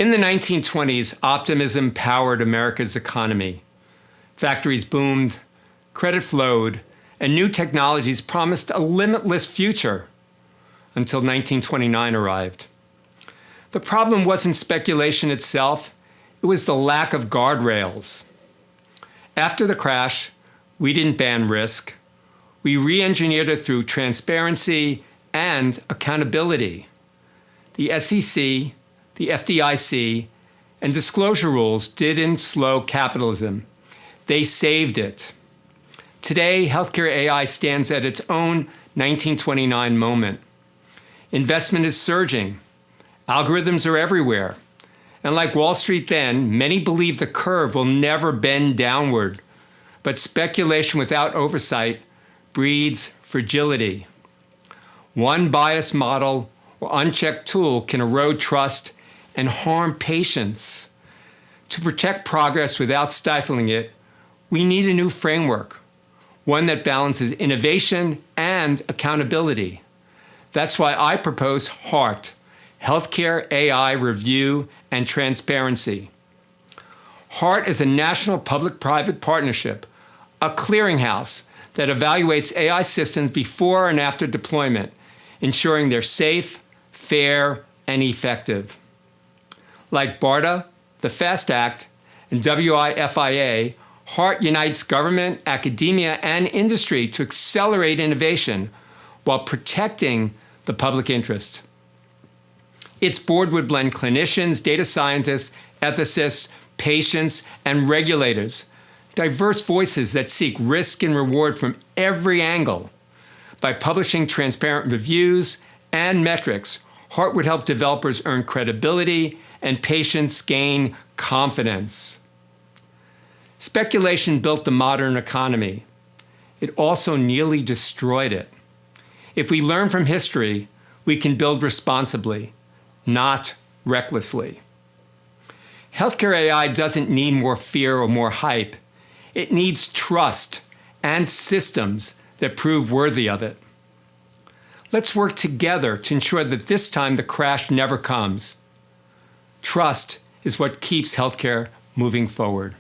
In the 1920s, optimism powered America's economy. Factories boomed, credit flowed, and new technologies promised a limitless future until 1929 arrived. The problem wasn't speculation itself, it was the lack of guardrails. After the crash, we didn't ban risk. We re-engineered it through transparency and accountability. The SEC, the FDIC, and disclosure rules didn't slow capitalism. They saved it. Today, healthcare AI stands at its own 1929 moment. Investment is surging. Algorithms are everywhere. And like Wall Street then, many believe the curve will never bend downward. But speculation without oversight breeds fragility. One biased model or unchecked tool can erode trust and harm patients. To protect progress without stifling it, we need a new framework, one that balances innovation and accountability. That's why I propose HART, Healthcare AI Review and Transparency. HART is a national public-private partnership, a clearinghouse that evaluates AI systems before and after deployment, ensuring they're safe, fair, and effective. Like BARDA, the FAST Act, and WIFIA, HART unites government, academia, and industry to accelerate innovation while protecting the public interest. Its board would blend clinicians, data scientists, ethicists, patients, and regulators, diverse voices that seek risk and reward from every angle. By publishing transparent reviews and metrics, HART would help developers earn credibility and patients gain confidence. Speculation built the modern economy. It also nearly destroyed it. If we learn from history, we can build responsibly, not recklessly. Healthcare AI doesn't need more fear or more hype. It needs trust and systems that prove worthy of it. Let's work together to ensure that this time the crash never comes. Trust is what keeps healthcare moving forward.